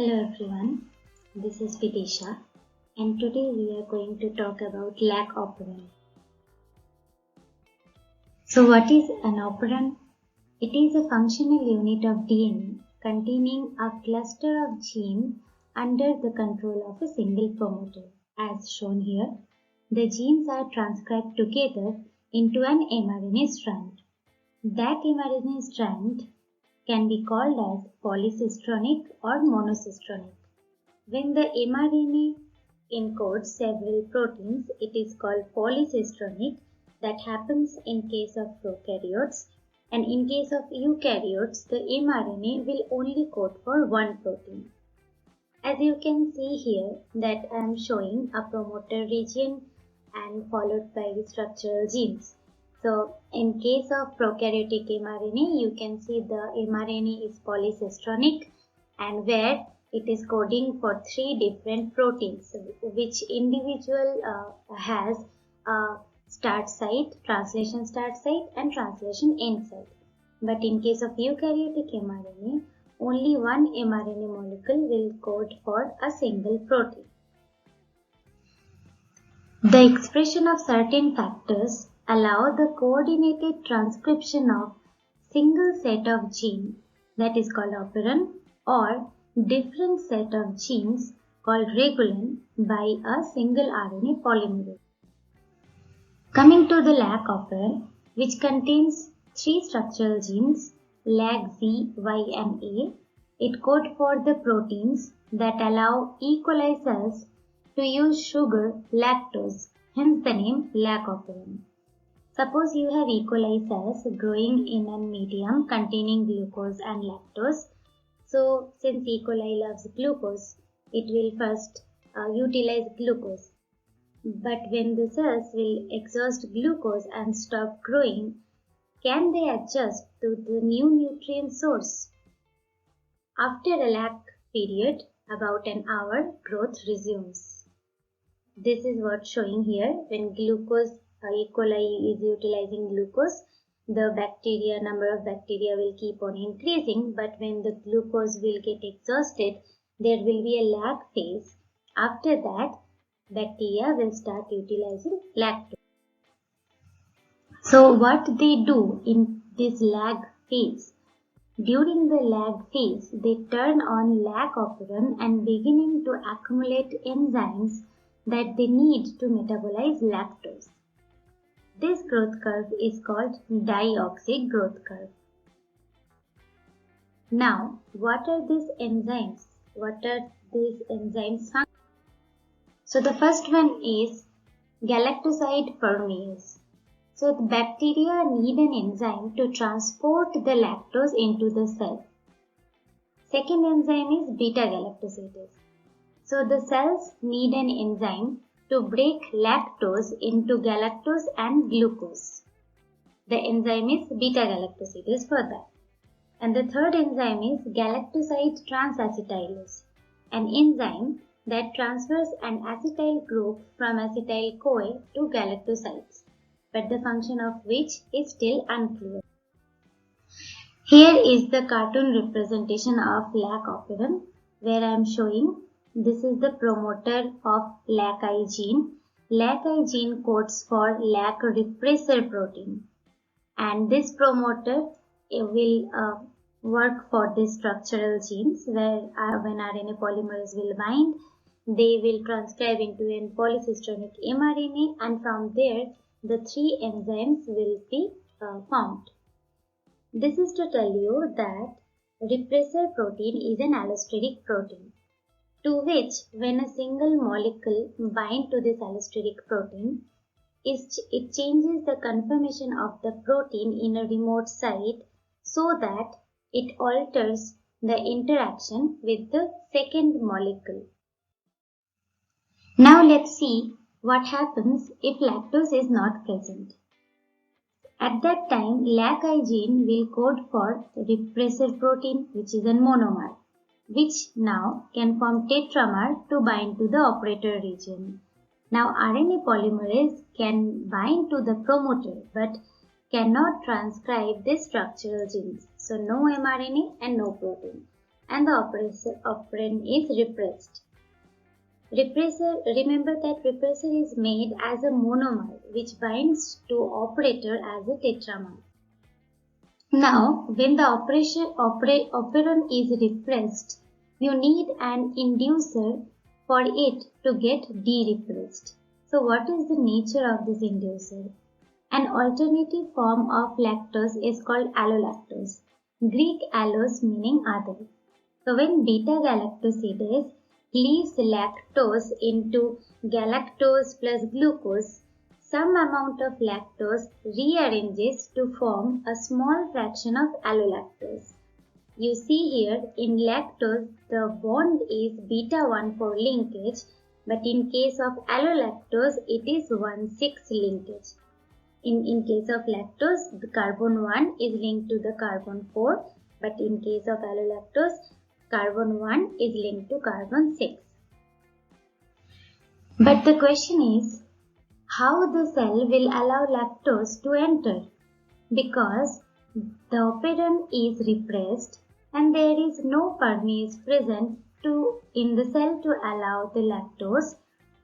Hello everyone, this is Vidisha and today we are going to talk about LAC operon. So what is an operon? It is a functional unit of DNA containing a cluster of genes under the control of a single promoter. As shown here, the genes are transcribed together into an mRNA strand. That mRNA strand can be called as polycistronic or monocistronic. When the mRNA encodes several proteins, it is called polycistronic. That happens in case of prokaryotes, and in case of eukaryotes, the mRNA will only code for one protein. As you can see here that I am showing a promoter region and followed by structural genes. So in case of prokaryotic mRNA, you can see the mRNA is polycistronic and where it is coding for three different proteins which individual has a start site, translation start site and translation end site. But in case of eukaryotic mRNA, only one mRNA molecule will code for a single protein. The expression of certain factors allow the coordinated transcription of single set of gene that is called operon or different set of genes called regulin by a single RNA polymerase. Coming to the LAC operon, which contains three structural genes LAC, Z, Y and A, it codes for the proteins that allow E. coli cells to use sugar lactose, hence the name LAC operon. Suppose you have E. coli cells growing in a medium containing glucose and lactose. So since E. coli loves glucose, it will first utilize glucose. But when the cells will exhaust glucose and stop growing, can they adjust to the new nutrient source? After a LAC period, about an hour, growth resumes. This is what showing here. When glucose, E. coli is utilizing glucose, the number of bacteria will keep on increasing, but when the glucose will get exhausted, there will be a lag phase. After that, bacteria will start utilizing lactose. So what they do in this lag phase? During the lag phase, they turn on LAC operon and beginning to accumulate enzymes that they need to metabolize lactose. This growth curve is called dioxic growth curve. Now, what are these enzymes? What are these enzymes functions? So the first one is galactoside permease. So the bacteria need an enzyme to transport the lactose into the cell. Second enzyme is beta-galactosidase. So the cells need an enzyme to break lactose into galactose and glucose. The enzyme is beta-galactosidase for that. And the third enzyme is galactoside transacetylase, an enzyme that transfers an acetyl group from acetyl-CoA to galactosides, but the function of which is still unclear. Here is the cartoon representation of LAC operon, where I am showing this is the promoter of LAC-I gene. LAC-I gene codes for LAC repressor protein, and this promoter will work for the structural genes where when RNA polymerase will bind, they will transcribe into a polycistronic mRNA, and from there the three enzymes will be formed. This is to tell you that repressor protein is an allosteric protein, to which when a single molecule binds to this allosteric protein, it changes the conformation of the protein in a remote site so that it alters the interaction with the second molecule. Now let's see what happens if lactose is not present. At that time, LAC-I gene will code for repressor protein, which is a monomer, which now can form tetramer to bind to the operator region. Now RNA polymerase can bind to the promoter but cannot transcribe the structural genes. So no mRNA and no protein. and the operand is repressed. Remember that repressor is made as a monomer which binds to operator as a tetramer. Now, when the operand is repressed, you need an inducer for it to get derepressed. So what is the nature of this inducer? An alternative form of lactose is called allolactose. Greek allos meaning other. So when beta-galactosidase leaves lactose into galactose plus glucose, some amount of lactose rearranges to form a small fraction of allolactose. You see here in lactose the bond is beta-1,4 linkage, but in case of allolactose it is 1,6 linkage. In case of lactose, the carbon 1 is linked to the carbon 4, but in case of allolactose, carbon 1 is linked to carbon 6. But the question is, how the cell will allow lactose to enter? Because the operand is repressed and there is no permease present in the cell to allow the lactose.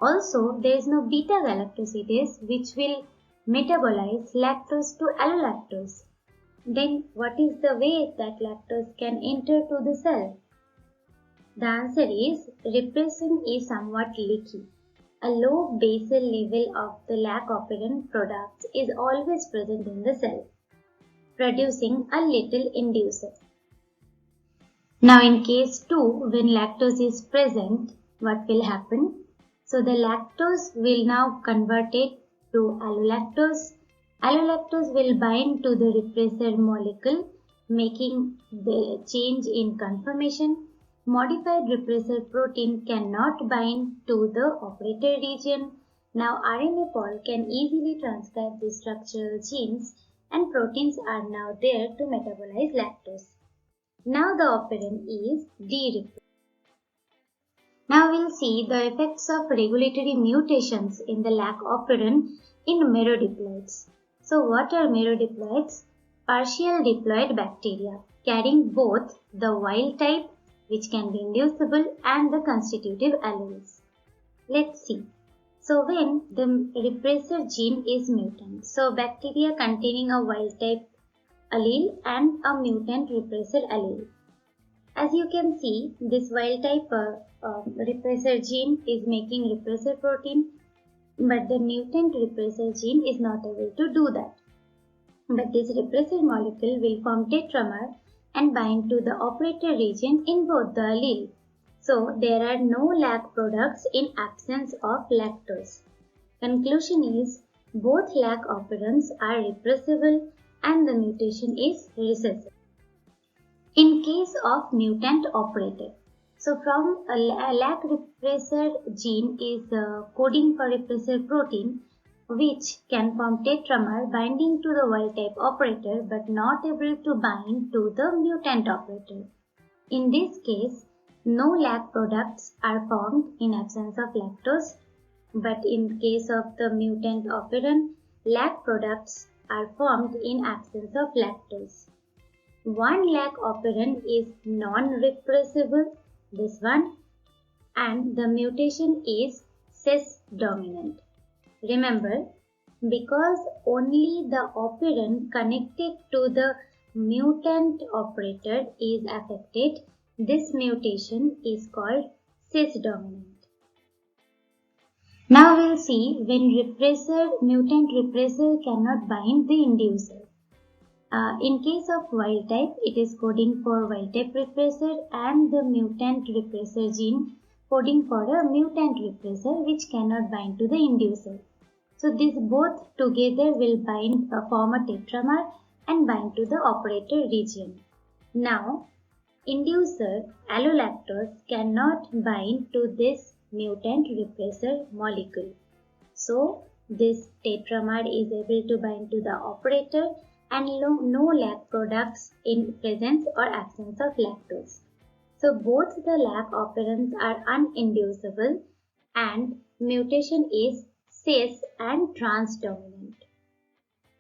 Also, there is no beta-galactosidase which will metabolize lactose to allolactose. Then what is the way that lactose can enter to the cell? The answer is repression is somewhat leaky. A low basal level of the lac operand products is always present in the cell, producing a little inducer. Now in case 2, when lactose is present, what will happen? So the lactose will now convert it to allolactose. Allolactose will bind to the repressor molecule, making the change in conformation. Modified repressor protein cannot bind to the operator region. Now RNA pol can easily transcribe the structural genes and proteins are now there to metabolize lactose. Now the operand is derepressed. Now we'll see the effects of regulatory mutations in the lac operand in merodiploids. So what are merodiploids? Partial diploid bacteria carrying both the wild type, which can be inducible, and the constitutive alleles. Let's see. So when the repressor gene is mutant, so bacteria containing a wild type allele and a mutant repressor allele. As you can see, this wild type repressor gene is making repressor protein, but the mutant repressor gene is not able to do that. But this repressor molecule will form tetramer and bind to the operator region in both the allele. So there are no lac products in absence of lactose. Conclusion is both lac operands are repressible and the mutation is recessive. In case of mutant operator, so from a lac repressor gene is coding for repressor protein which can form tetramer binding to the wild type operator but not able to bind to the mutant operator. In this case, no lac products are formed in absence of lactose, but in case of the mutant operand, lac products are formed in absence of lactose. One lac operand is non-repressible, this one, and the mutation is cis-dominant. Remember, because only the operand connected to the mutant operator is affected, this mutation is called cis-dominant. Now we'll see when mutant repressor cannot bind the inducer. In case of wild type, it is coding for wild type repressor and the mutant repressor gene coding for a mutant repressor which cannot bind to the inducer. So these both together will form a tetramer and bind to the operator region. Now, inducer allolactose cannot bind to this mutant repressor molecule. So this tetramer is able to bind to the operator and no lac products in presence or absence of lactose. So both the lac operands are uninducible and mutation is cis and transdominant.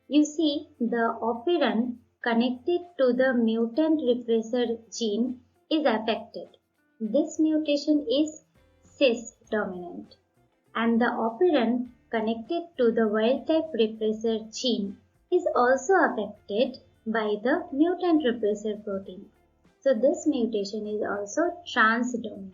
You see, the operand connected to the mutant repressor gene is affected. This mutation is cis-dominant, and the operand connected to the wild-type repressor gene is also affected by the mutant repressor protein. So this mutation is also trans-dominant.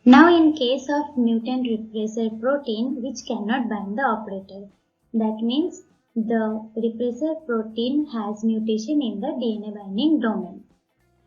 Now in case of mutant repressor protein which cannot bind the operator, that means the repressor protein has mutation in the DNA binding domain.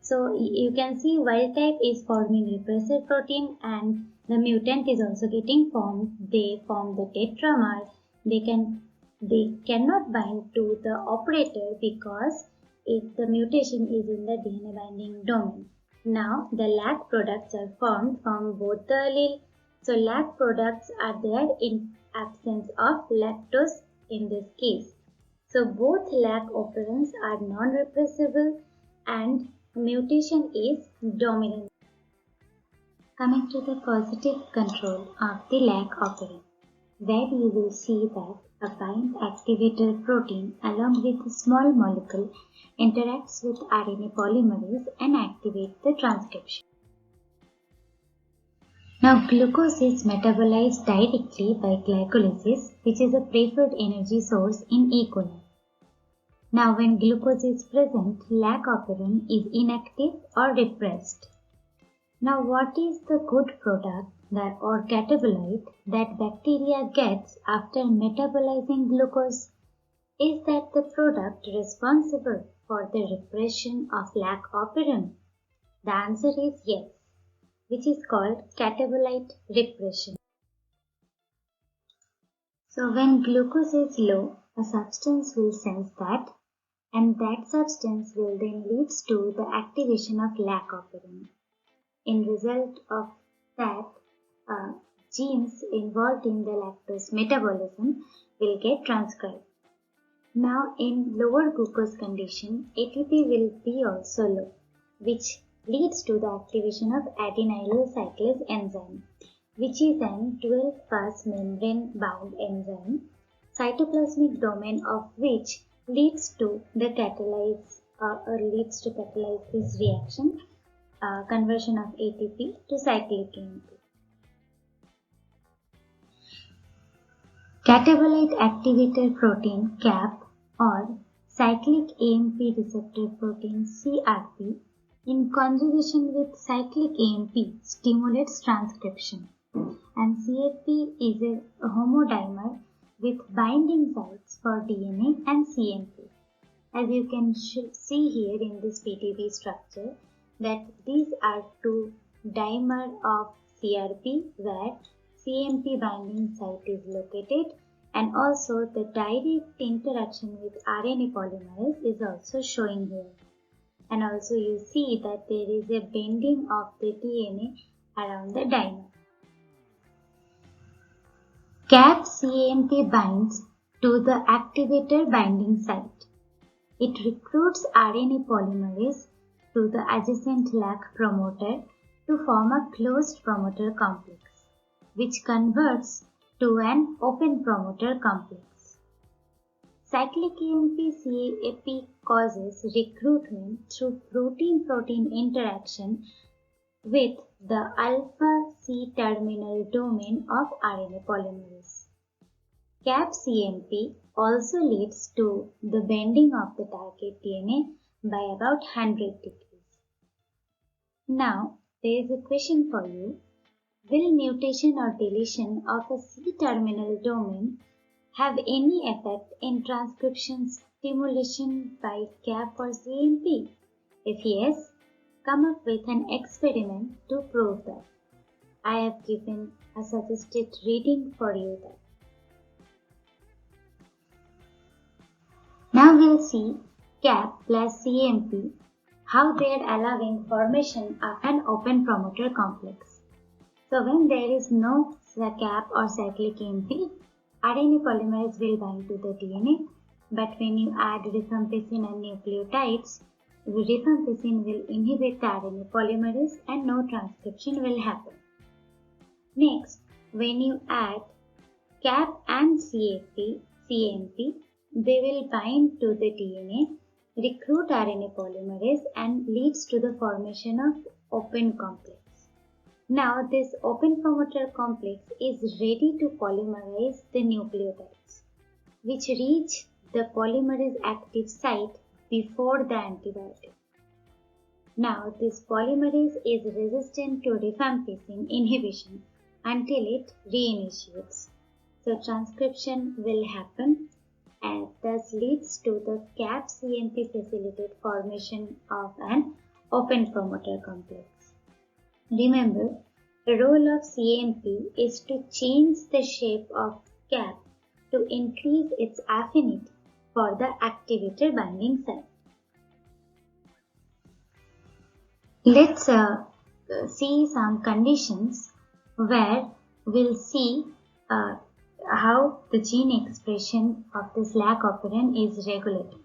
So you can see wild type is forming repressor protein and the mutant is also getting formed. They form the tetramer. They cannot bind to the operator because if the mutation is in the DNA binding domain. Now the LAC products are formed from both the allele. So LAC products are there in absence of lactose in this case. So both LAC operands are non-repressible and mutation is dominant. Coming to the positive control of the LAC operand, where you will see that a bind activator protein along with a small molecule interacts with RNA polymerase and activates the transcription. Now glucose is metabolized directly by glycolysis, which is a preferred energy source in E. coli. Now when glucose is present, LAC operand is inactive or repressed. Now what is the good product or catabolite that bacteria gets after metabolizing glucose? Is that the product responsible for the repression of LAC operand? The answer is yes, which is called catabolite repression. So when glucose is low, a substance will sense that, and that substance will then lead to the activation of LAC operand. In result of that, genes involved in the lactose metabolism will get transcribed. Now in lower glucose condition, ATP will be also low, which leads to the activation of adenylyl cyclase enzyme, which is an 12-pass membrane-bound enzyme, cytoplasmic domain of which leads to the catalyze this reaction, conversion of ATP to cyclic AMP. Catabolite activator protein CAP or cyclic AMP receptor protein CRP in conjugation with cyclic AMP stimulates transcription, and CRP is a homodimer with binding sites for DNA and CMP. As you can see here in this PTB structure, that these are two dimer of CRP where CMP binding site is located, and also the direct interaction with RNA polymerase is also showing here. And also you see that there is a bending of the DNA around the dimer. CAP-CAMP binds to the activator binding site. It recruits RNA polymerase to the adjacent LAC promoter to form a closed promoter complex, which converts to an open promoter complex. Cyclic AMP-CAP causes recruitment through protein-protein interaction with the alpha C-terminal domain of RNA polymerase. CAP-CMP also leads to the bending of the target DNA by about 100 degrees. Now, there is a question for you. Will mutation or deletion of a C-terminal domain have any effect in transcription stimulation by CAP or CMP? If yes, come up with an experiment to prove that. I have given a suggested reading for you there. Now we'll see CAP plus CMP, how they are allowing formation of an open promoter complex. So when there is no CAP or cyclic AMP, RNA polymerase will bind to the DNA, but when you add rifampicin and nucleotides, rifampicin will inhibit the RNA polymerase and no transcription will happen. Next, when you add CAP and CMP, they will bind to the DNA recruit RNA polymerase and leads to the formation of open complex. Now this open promoter complex is ready to polymerize the nucleotides, which reach the polymerase active site before the antibiotic. Now this polymerase is resistant to rifampicin inhibition until it reinitiates. So transcription will happen and thus leads to the CAP-CMP facilitated formation of an open promoter complex. Remember, the role of CMP is to change the shape of CAP to increase its affinity for the activator binding site. Let's see some conditions where we'll see how the gene expression of this lac operon is regulated.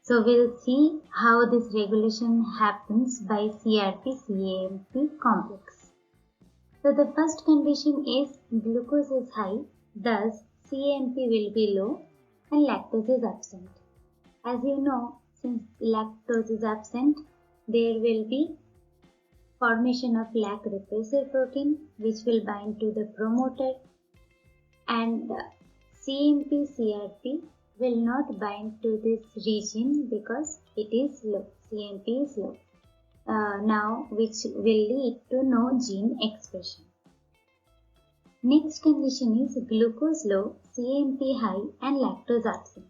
So we'll see how this regulation happens by CRP-CAMP complex. So the first condition is glucose is high, thus CAMP will be low and lactose is absent. As you know, since lactose is absent, there will be formation of lac repressor protein which will bind to the promoter, and CMP-CRP will not bind to this region because it is low, CMP is low, now which will lead to no gene expression. Next condition is glucose low, CMP high and lactose absent.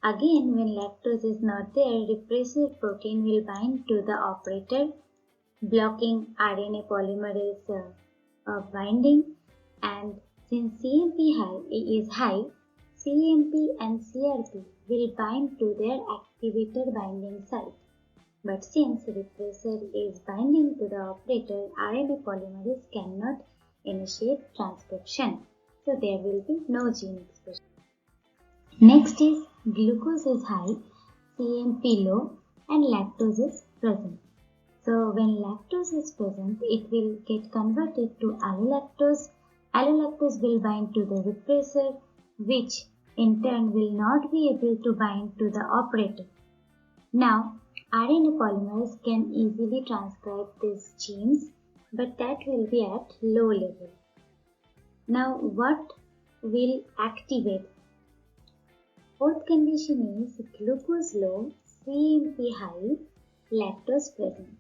Again, when lactose is not there, repressor protein will bind to the operator, blocking RNA polymerase binding, and since CMP is high, CMP and CRP will bind to their activator binding site. But since repressor is binding to the operator, RNA polymerase cannot initiate transcription. So there will be no gene expression. Next is glucose is high, CMP low and lactose is present. So when lactose is present, it will get converted to allolactose. Allolactose will bind to the repressor, which in turn will not be able to bind to the operator. Now, RNA polymerase can easily transcribe these genes, but that will be at low level. Now, what will activate? Fourth condition is glucose low, CMP high, lactose present.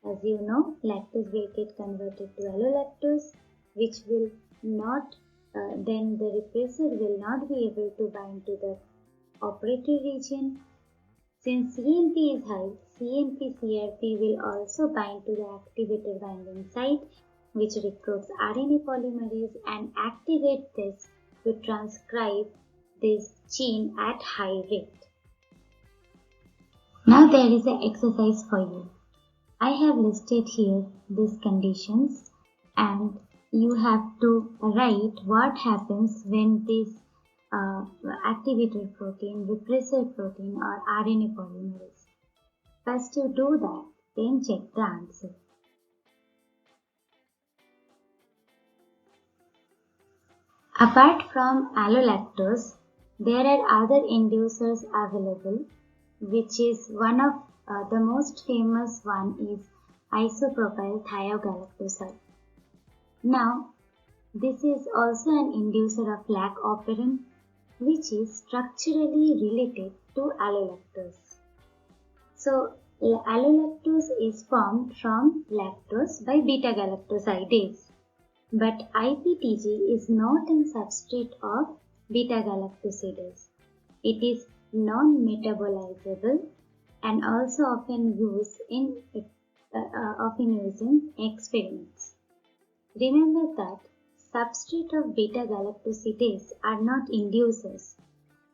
As you know, lactose will get converted to allolactose, which will not then the repressor will not be able to bind to the operator region. Since CMP is high, CMP-CRP will also bind to the activator binding site, which recruits RNA polymerase and activate this to transcribe this gene at high rate. Now there is an exercise for you. I have listed here these conditions and you have to write what happens when this activator protein, repressor protein or RNA polymerase. First you do that, then check the answer. Apart from allolactose, there are other inducers available, which is one of the most famous one is isopropyl thiogalactoside. Now, this is also an inducer of lac operon, which is structurally related to allolactose. So, allolactose is formed from lactose by beta-galactosidase. But IPTG is not a substrate of beta-galactosidase. It is non-metabolizable and also often used in experiments. Remember that substrate of beta-galactosidase are not inducers.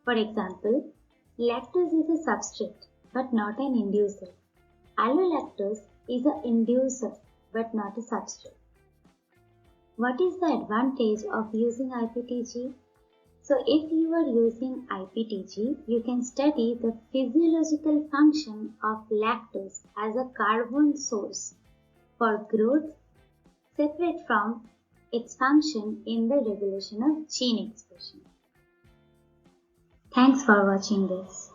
For example, lactose is a substrate but not an inducer. Allolactose is an inducer but not a substrate. What is the advantage of using IPTG? So if you are using IPTG, you can study the physiological function of lactose as a carbon source for growth separate from its function in the regulation of gene expression. Thanks for watching this.